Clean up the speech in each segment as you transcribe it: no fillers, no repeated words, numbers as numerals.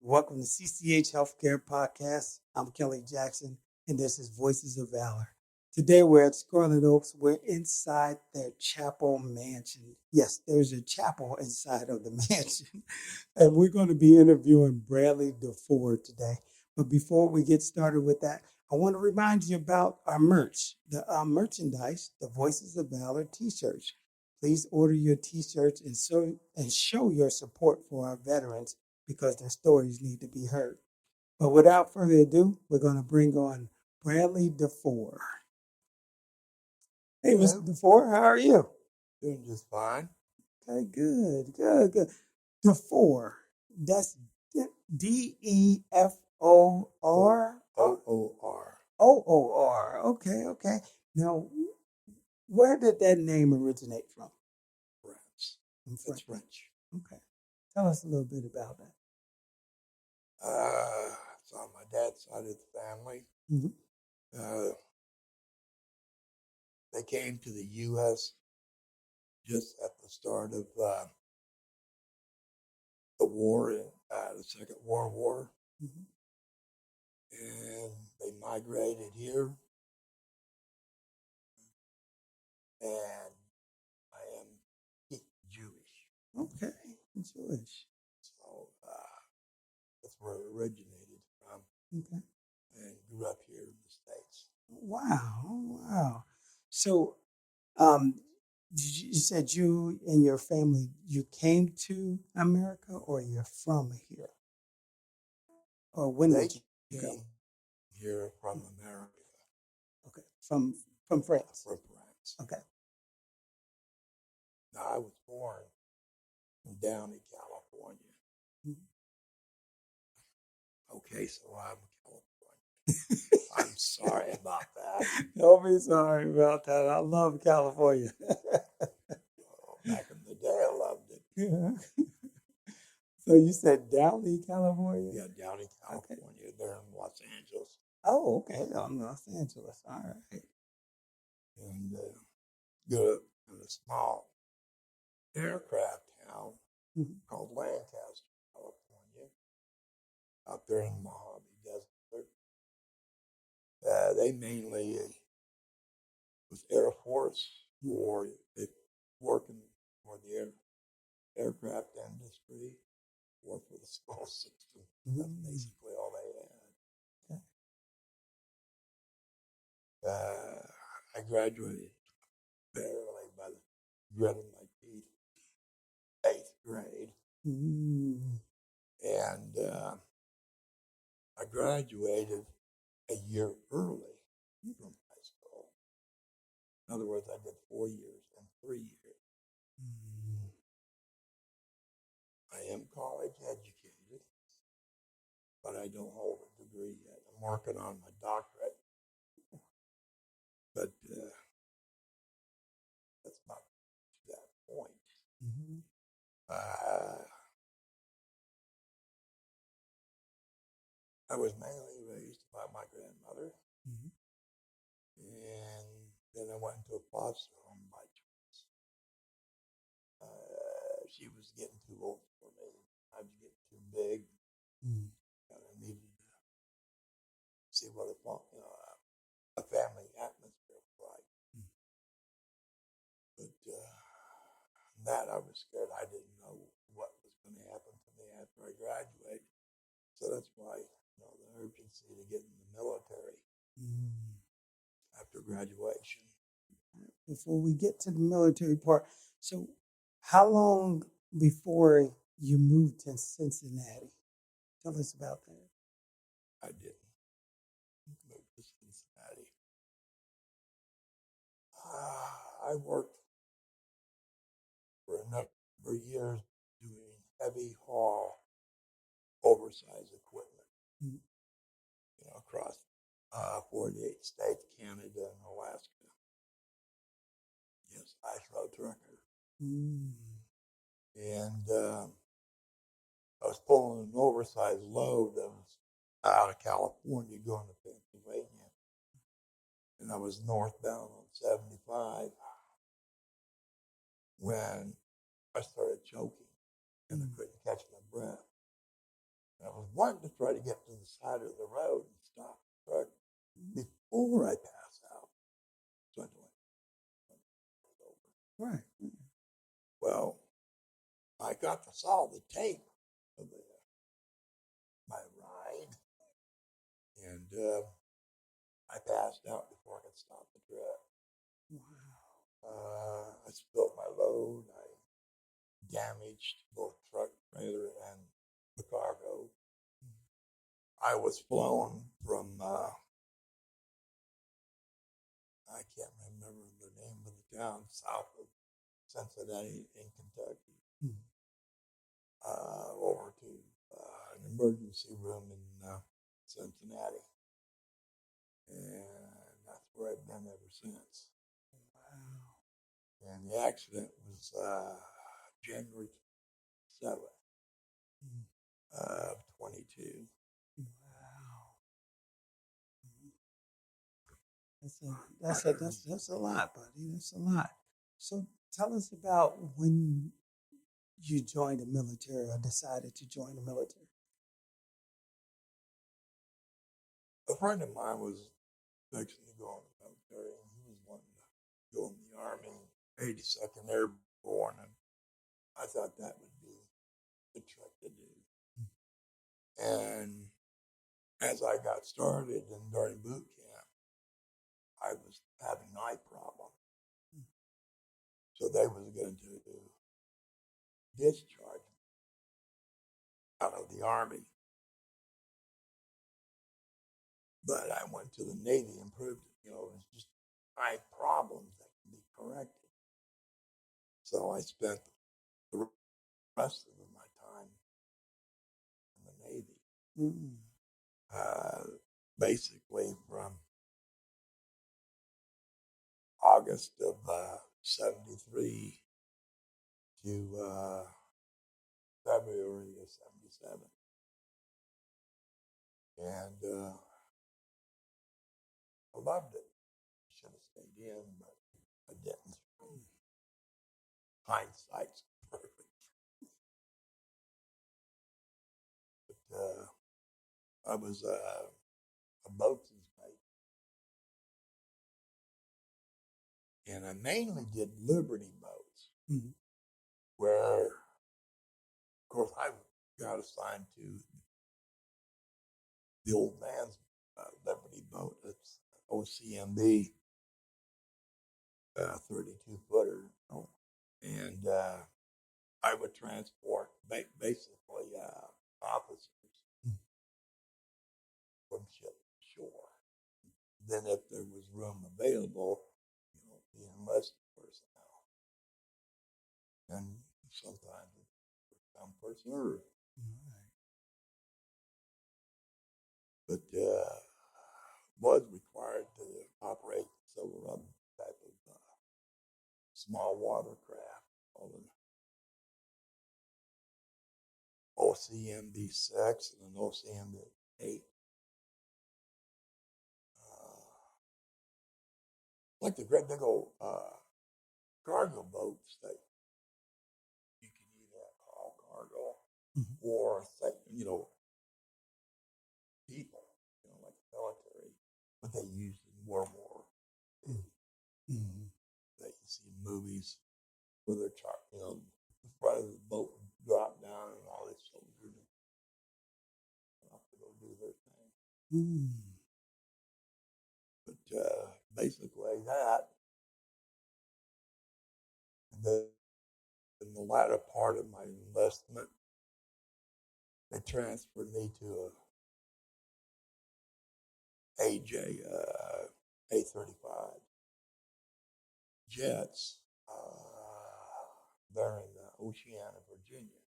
Welcome to CCH Healthcare Podcast. I'm Kelly Jackson, and this is Voices of Valor. Today we're at Scarlet Oaks. We're inside their chapel mansion. Yes, there's a chapel inside of the mansion. And we're going to be interviewing Bradley Defoor today. But before we get started with that, I want to remind you about our merch, the merchandise, the Voices of Valor t-shirts. Please order your t-shirts and show your support for our veterans because their stories need to be heard. But without further ado, we're going to bring on Bradley Defoor. Hey, Mr. Defoor, how are you? Doing just fine. Okay, good. Defoor, that's Defoor? OOR. OOR. Okay. Now, where did that name originate from? France. It's French. Okay. Tell us a little bit about that. It's on my dad's side of the family. Mm-hmm. They came to the U.S. just at the start of the war, the Second World War. Mm-hmm. And they migrated here. And I am Jewish. Okay, Jewish. So that's where it originated from. Okay. And grew up here in the States. Wow. So, you said you and your family, you came to America or you're from here? Or when They did you came come? here from America. Okay, from France. From France. Okay. Now, I was born in Downey, California. Mm-hmm. Okay, so I'm California. I'm sorry about that. Don't be sorry about that. I love California. Back in the day, I loved it. Yeah. So you said Downey, California? Yeah, Downey, California. Okay. They're in Los Angeles. Oh, okay. I'm Los Angeles. All right. And grew up in a small aircraft town called Lancaster, California, out there in the Mojave Desert. They mainly was Air Force, or they working for the aircraft industry, or for the school system. That's basically all they had. Okay. I graduated barely by the grit of my teeth, 8th grade. And I graduated a year early from high school. In other words, I did 4 years and 3 years. I am college educated, but I don't hold a degree yet. I'm working on my doctorate. But that's not to that point. I was mainly raised by my grandmother. And then I went into a foster home by choice. She was getting too old for me. I was getting too big. And I needed to see what a family atmosphere was like. But that I was scared. I didn't know what was going to happen to me after I graduated. So that's why the urgency to get in the military after graduation. Before we get to the military part, so how long before you moved to Cincinnati? Tell us about that. I didn't move to Cincinnati. I worked for a number of years doing heavy haul, oversized equipment, across 48 states, Canada, and Alaska. Yes, ice road trucker. And I was pulling an oversized load that was out of California going to Pennsylvania. And I was northbound on 75 when I started choking and I couldn't catch my breath. I was wanting to try to get to the side of the road and stop the truck before I pass out. So I went over. Right. Well, I got to saw the tape of my ride, and I passed out before I could stop the truck. Wow. I spilled my load. I damaged both truck, trailer, and the cargo. I was flown from, I can't remember the name of the town south of Cincinnati in Kentucky, over to an emergency room in Cincinnati. And that's where I've been ever since. Wow. And the accident was January 7th of 22. Wow. That's a lot, buddy. That's a lot. So tell us about when you joined the military or decided to join the military. A friend of mine was fixing to go in the military, and he was wanting to go in the Army, 82nd Airborne, and I thought that would be the trick to do. And as I got started and during boot camp, I was having eye problems. So they was going to discharge me out of the Army. But I went to the Navy and proved it. It's just eye problems that can be corrected. So I spent the rest of my time in the Navy. Basically from August of 73 to February of 77. And I loved it. Should have stayed in, but I didn't. Hindsight's perfect. But I was a boatswain's mate. And I mainly did Liberty boats, where, of course, I got assigned to the old man's Liberty boat. It's OCMB, 32-footer. And I would transport basically officers from ship to shore. Then if there was room available, the enlisted personnel. And sometimes it's some first serve. But was required to operate several other type of small watercraft, called an OCMB-6 and an OCMB-8. Like the great big old cargo boats that you can either haul cargo or, people, like the military, what they used in World War II. That you see in movies where they're the front of the boat would drop down and all these soldiers have to go do their thing. But basically that. And then in the latter part of my enlistment, they transferred me to a AJ A-35 jets there in Oceana, Virginia.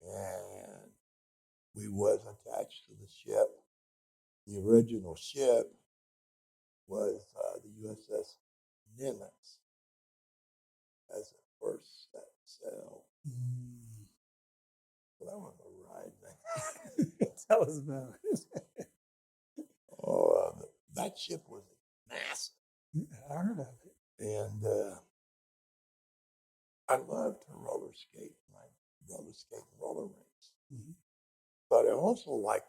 And we was attached to the ship. The original ship was the USS Nimitz as the first set sail. So that was a ride, man. Tell us about it. That ship was massive. I heard of it. And I loved to roller skate. My roller skate and roller rinks. Mm-hmm. But I also like,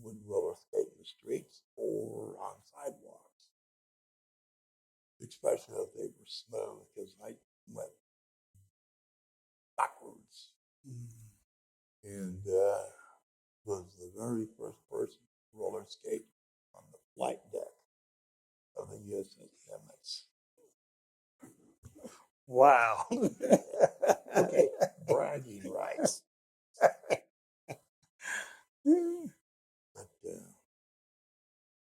would roller skate in the streets or on sidewalks, especially if they were smooth, because I went backwards and was the very first person to roller skate on the flight deck of the USS Nimitz. Wow. Okay, bragging rights. But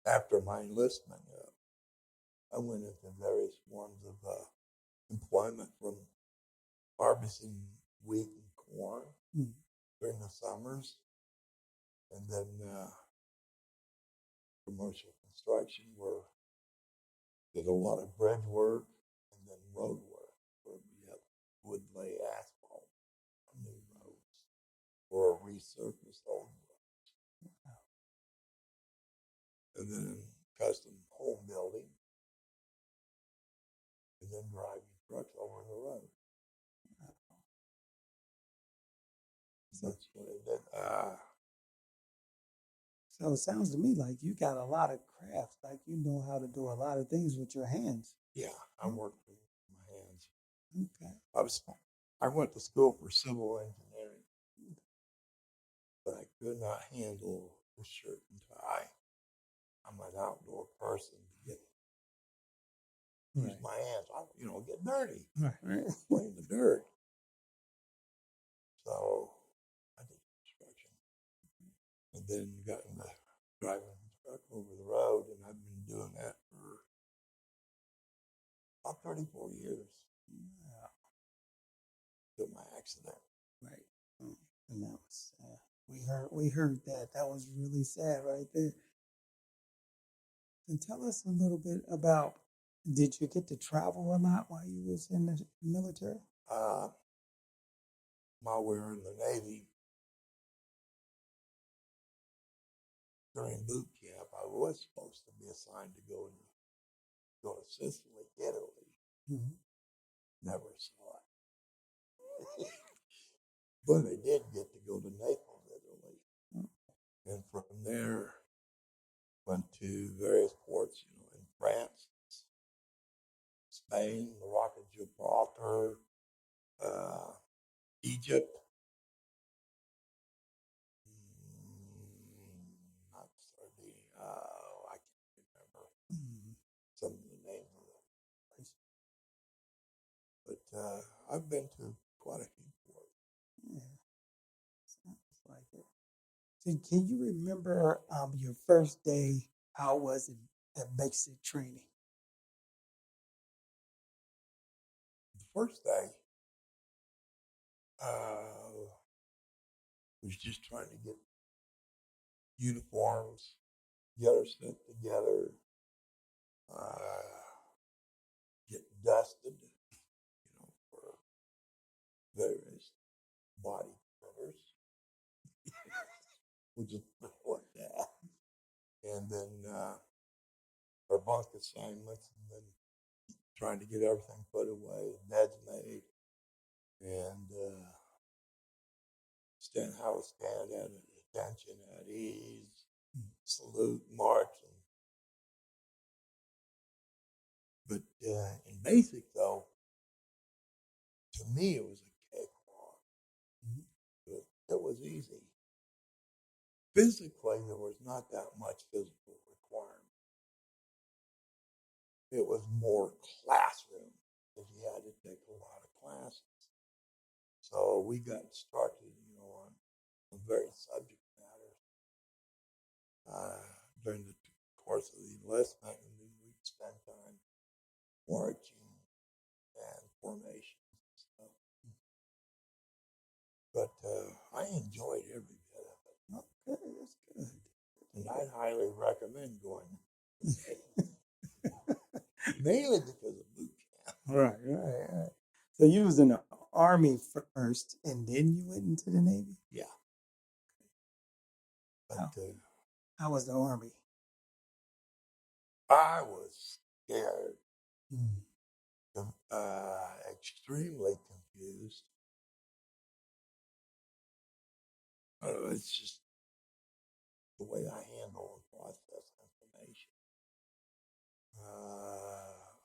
after my enlistment, I went into various forms of employment, from harvesting wheat and corn during the summers, and then commercial construction, where did a lot of bridge work and then road work, where we would lay asphalt on new roads or resurface old roads, and then custom home building, and then driving trucks over the road. So that's what I did. So it sounds to me like you got a lot of crafts, like you know how to do a lot of things with your hands. Yeah, I worked with my hands. Okay. I went to school for civil engineering, but I could not handle the shirt and tie. I'm an outdoor person. Use my hands. I get dirty. Right. Play in the dirt. So I did construction, and then got into driving a truck over the road, and I've been doing that for about 34 years. Yeah. Till my accident. Right. And that was we heard that. That was really sad right there. And tell us a little bit about, did you get to travel a lot while you was in the military? While we were in the Navy, during boot camp, I was supposed to be assigned to go to Sicily, Italy. Mm-hmm. Never saw it. But I did get to go to Naples, Italy. Mm-hmm. And from there, went to various ports, in France, Spain, the Rock of Gibraltar, Egypt, not Sardinia, I can't remember some of the names of the places. But I've been to quite a few ports. Yeah, sounds like it. So can you remember your first day? How was it at basic training? The first day was just trying to get uniforms, get our stuff together, get dusted, for various body printers. We'll just put it like that. And then our bunk assignments, and then trying to get everything put away, beds made, and stand at attention, at ease, salute, march. But in basic, though, to me, it was a cakewalk. It was easy. Physically, there was not that much physical requirement. It was more classroom, because you had to take a lot of classes. So we got instructed, on various subject matters during the course of the enlistment, and then we'd spend time marching and formations and stuff. But I enjoyed every bit of it. Okay, that's good. And I'd highly recommend going. Mainly because of boot camp. Right. So you was in the Army first, and then you went into the Navy? Yeah. But how was the Army? I was scared. Extremely confused. it's just the way I handle and process information.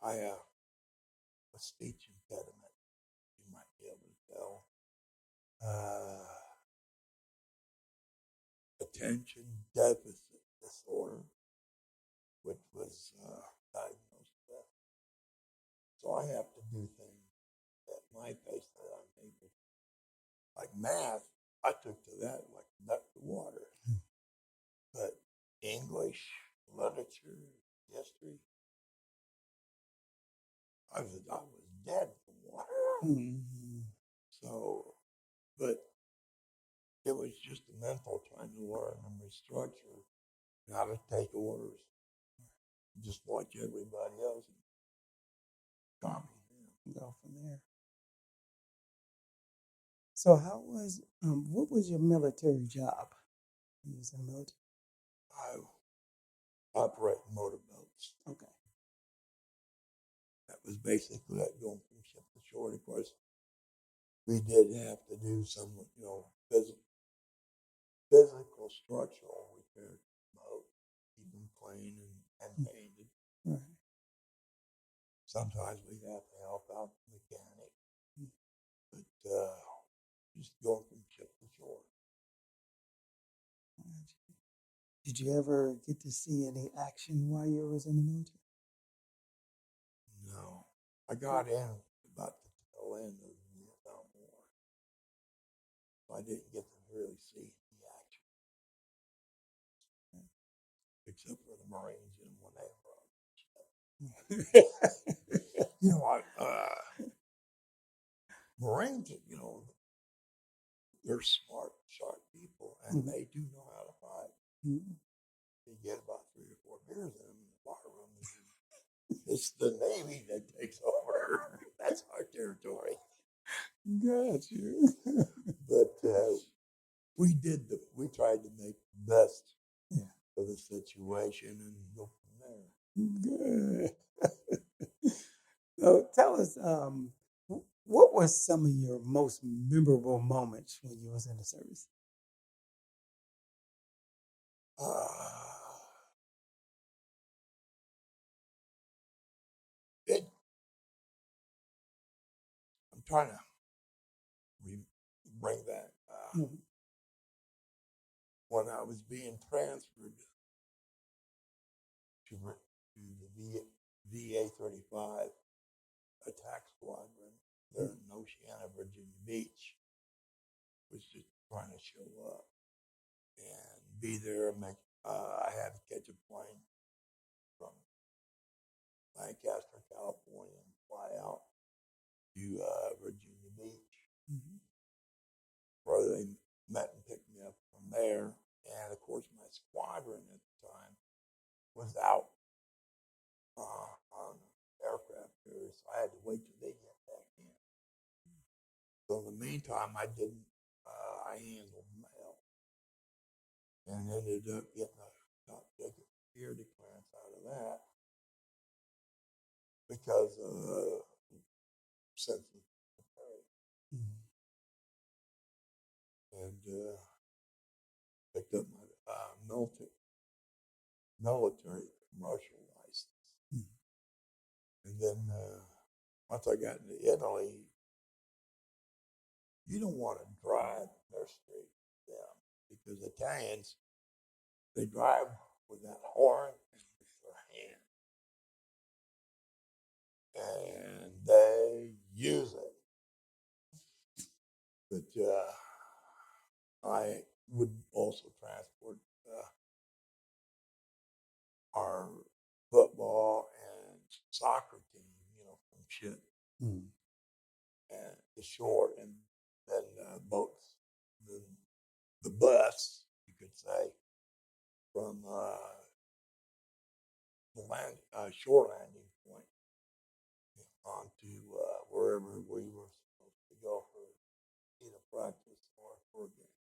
I have a speech impediment, you might be able to tell. Attention deficit disorder, which was diagnosed with. So I have to do things at my pace that I'm able to. Like math, I took to that like a duck to water. But English, literature, history, I was dead for water. So, but it was just a mental trying to learn and restructure how to take orders, just watch everybody else and copy them. Go from there. So how was, what was your military job? You was in the military? I operate motorboats. Okay. That was basically that, going from ship to shore. And of course, we did have to do some, physical structural repair to the boat, keep them clean and painted. Right. Sometimes we'd have to help out the mechanic, but just going from ship to shore. Did you ever get to see any action while you was in the military? No, I got in about the tail end of the Vietnam War, so I didn't get to really see the action, except for the Marines and when they were on. Marines, they're smart, sharp people, and they do know how to fight. You get about 3 or 4 beers in them in the bar room, and it's the Navy that takes over. That's our territory. Got you. But we tried to make the best of the situation and go from there. Good. So tell us, what were some of your most memorable moments when you was in the service? I'm trying to bring that. When I was being transferred to the VA 35 attack squadron there in Oceana, Virginia Beach, was just trying to show up and be there and make. I had to catch a plane from Lancaster, California, and fly out to Virginia Beach, where they met and picked me up from there. And of course, my squadron at the time was out on aircraft carriers, so I had to wait till they get back in. So in the meantime, I didn't. I handled mail and ended up getting a top secret security clearance out of that because sensitive. And picked up my military commercial license. And then once I got into Italy, you don't want to drive their street down because Italians, they drive with that horn with their hand. And they use it. But I would also transport our football and soccer team, from ship and to shore, and then boats, the bus, you could say, from the shore landing point onto wherever we were supposed to go for either practice or for a game.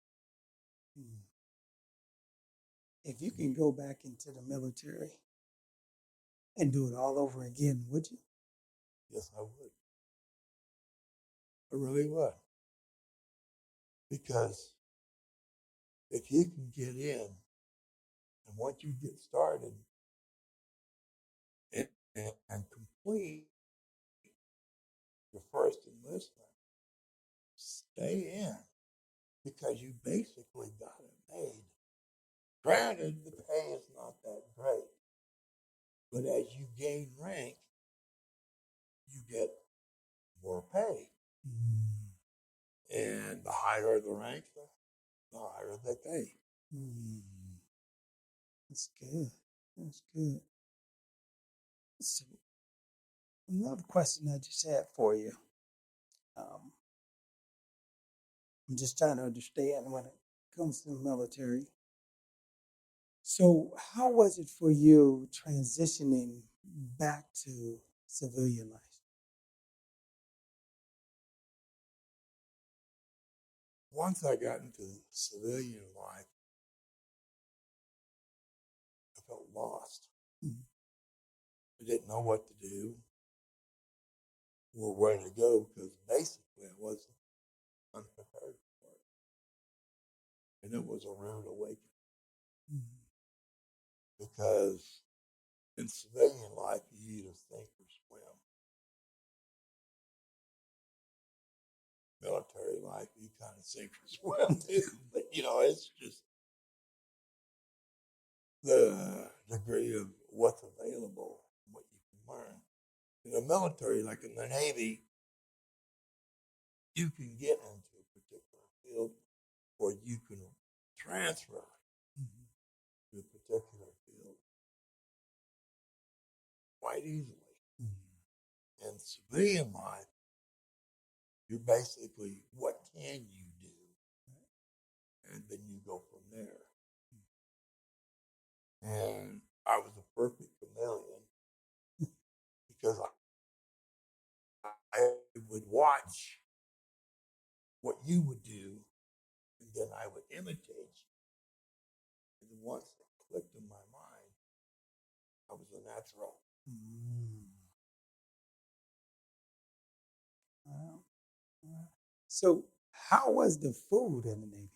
If you can go back into the military and do it all over again, would you? Yes, I would. I really would. Because if you can get in, and once you get started and complete your first enlistment, stay in because you basically got it made. Granted, the pay is not that great, but as you gain rank, you get more pay. And the higher the rank, the higher they pay. That's good. That's good. So, another question I just had for you. I'm just trying to understand when it comes to the military. So, how was it for you transitioning back to civilian life? Once I got into civilian life, I felt lost. I didn't know what to do or where to go because basically I wasn't unprepared for it. And it was a rude awakening. Because in civilian life, you either sink or swim. Military life, you kind of sink or swim too. But, it's just the degree of what's available, what you can learn. In the military, like in the Navy, you can get into a particular field or you can transfer to a particular field quite easily. In civilian life, you're basically, what can you do? And then you go from there. And I was a perfect chameleon because I would watch what you would do, and then I would imitate you. And once it clicked in my mind, I was a natural. So, how was the food in the Navy?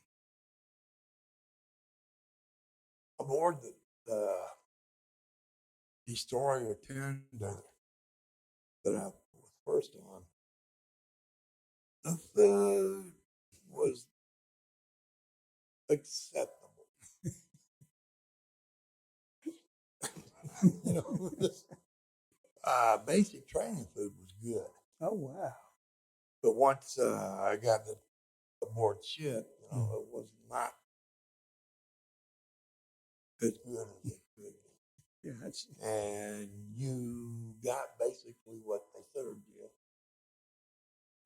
Aboard the destroyer 10 that I was first on, the food was acceptable. Basic training food was good. Oh, wow. But once I got aboard ship, it was not as good as it could be. Gotcha. And you got basically what they served you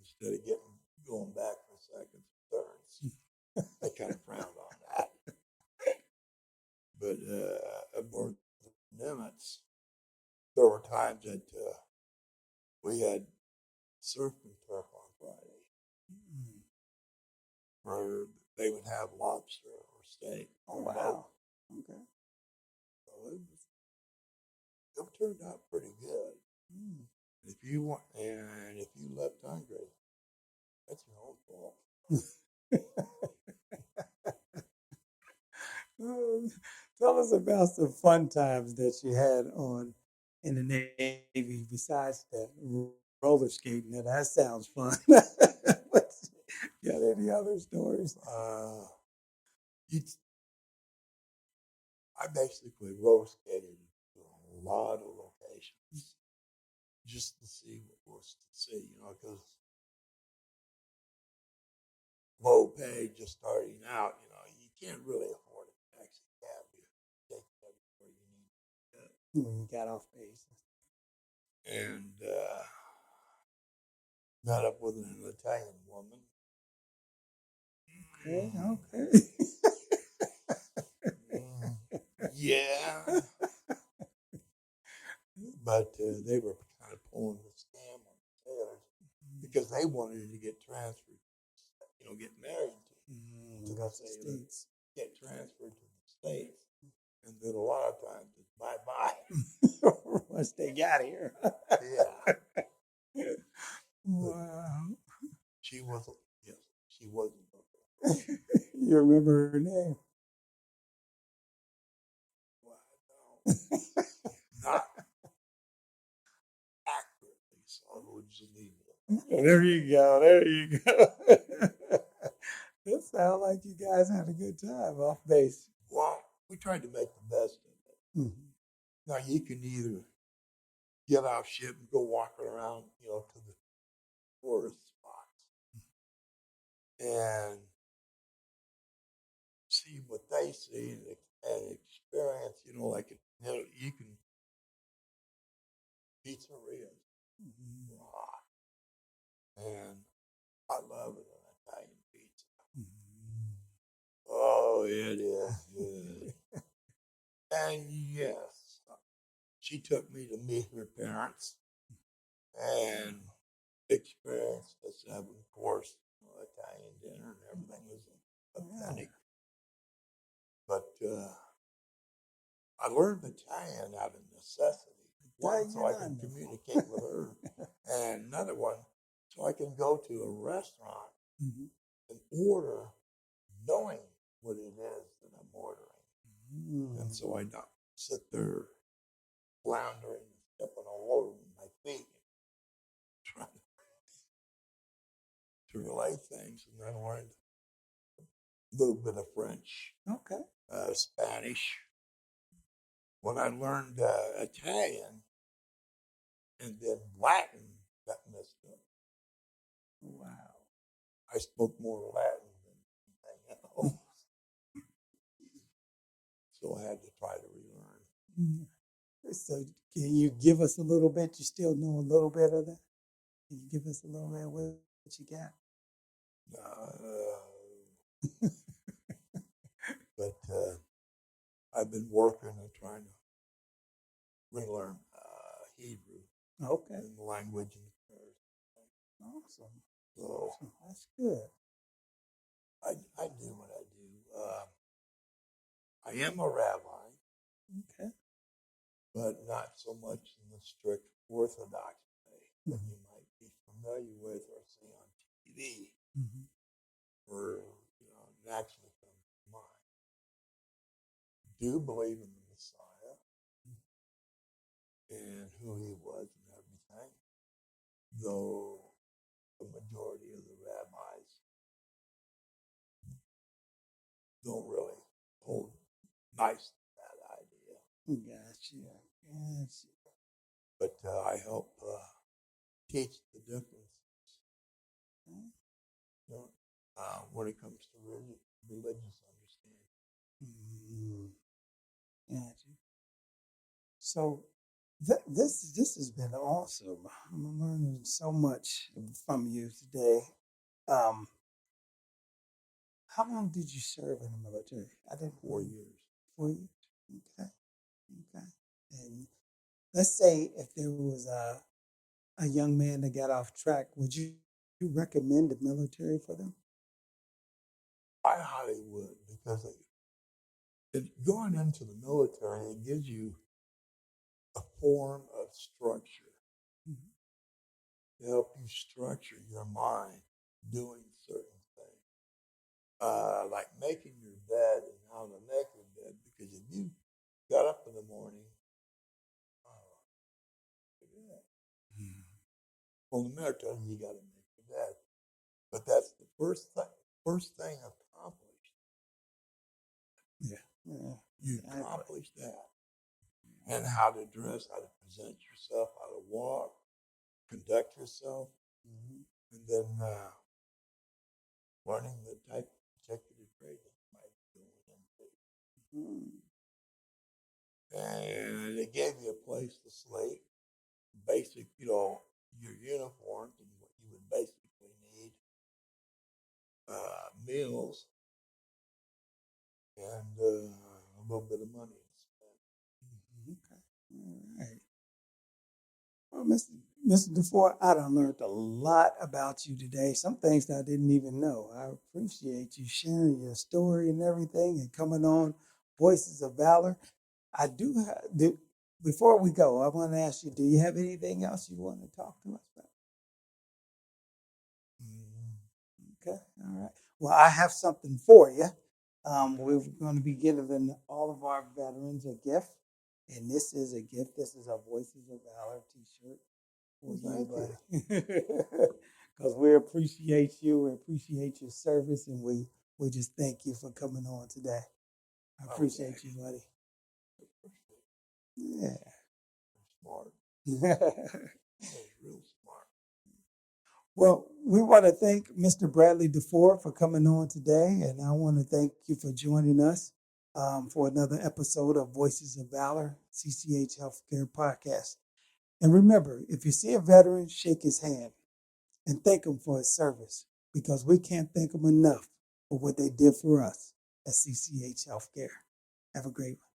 instead of going back for seconds and thirds. They kind of frowned on that. But aboard the Nimitz, there were times that we had surf and turf on Friday, where they would have lobster or steak. Oh, wow. Okay. So it turned out pretty good. If you left hungry, that's your own fault. Tell us about some fun times that you had in the Navy besides that roller skating. Now, that sounds fun. Got any other stories? I basically roller skated to a lot of locations just to see what was to see, because low pay, just starting out, you can't really afford a taxi cab to take you everywhere you need to go. When you got off base. And met up with an Italian woman. Okay. Yeah. But they were kind of pulling the scam on the sailors because they wanted to get transferred, get married to the States, get transferred to the States. And then a lot of times it's bye-bye. Once they got here. Yeah. Wow. She wasn't. You remember her name? Well, not accurately, so I would just leave it. There you go. There you go. It sounds like you guys had a good time off base. Well, we tried to make the best of it. Mm-hmm. Now, you can either get off ship and go walking around, to the tourist spots and see what they see and experience, like you can pizzerias, rock, and I love it, an Italian pizza. Oh, it is good. And yes, she took me to meet her parents and experienced a 7-course Italian dinner, and everything was authentic. But I learned Italian out of necessity. One, so I can communicate with her, and another one, so I can go to a restaurant and order knowing what it is that I'm ordering. And so I don't sit there floundering, stepping all over my feet, trying to relay things. And then I learned a little bit of French, Spanish. When I learned Italian and then Latin, got messed up. Wow. I spoke more Latin than anything else. So I had to try to relearn. So can you give us a little bit? You still know a little bit of that? Can you give us a little bit of what you got? But I've been working on trying to relearn Hebrew. Okay. And the language and the prayers. Awesome. So that's good. I do what I do. I am a rabbi. Okay. But not so much in the strict Orthodox way that you might be familiar with or see on TV, or naturally comes to mind. Do believe in the Messiah and who he was and everything, though the majority of the rabbis don't really hold nice to that idea. Gotcha. But I help teach the differences, when it comes to religious understanding. Gotcha. So this has been awesome. I'm learning so much from you today. How long did you serve in the military? I did 4 years. 4 years. Okay. And let's say if there was a young man that got off track, would you recommend the military for them? I highly would, because going into the military, it gives you a form of structure to help you structure your mind doing certain things, like making your bed and how to make your bed. Because if you got up in the morning, well, in the military, you got to make your bed, but that's the first thing accomplished. You accomplish that, and how to dress, how to present yourself, how to walk, conduct yourself, and then learning the type of particular trade that you might be going into. And it gave you a place to sleep, basic, your uniforms and what you would basically need, meals, and a little bit of money to spend. Okay. All right. Well, Mr. Defoor, I done learned a lot about you today. Some things that I didn't even know. I appreciate you sharing your story and everything and coming on Voices of Valor. I before we go, I want to ask you, do you have anything else you want to talk to us about? Okay. All right. Well, I have something for you. We're going to be giving all of our veterans a gift. And this is a gift. This is a Voices of Valor t-shirt for you, buddy. Because we appreciate you. We appreciate your service. And we just thank you for coming on today. I appreciate you, buddy. Yeah. Smart. That was real smart. Well, we want to thank Mr. Bradley Defoor for coming on today, and I want to thank you for joining us for another episode of Voices of Valor, CCH Healthcare Podcast. And remember, if you see a veteran, shake his hand and thank him for his service, because we can't thank them enough for what they did for us at CCH Healthcare. Have a great one.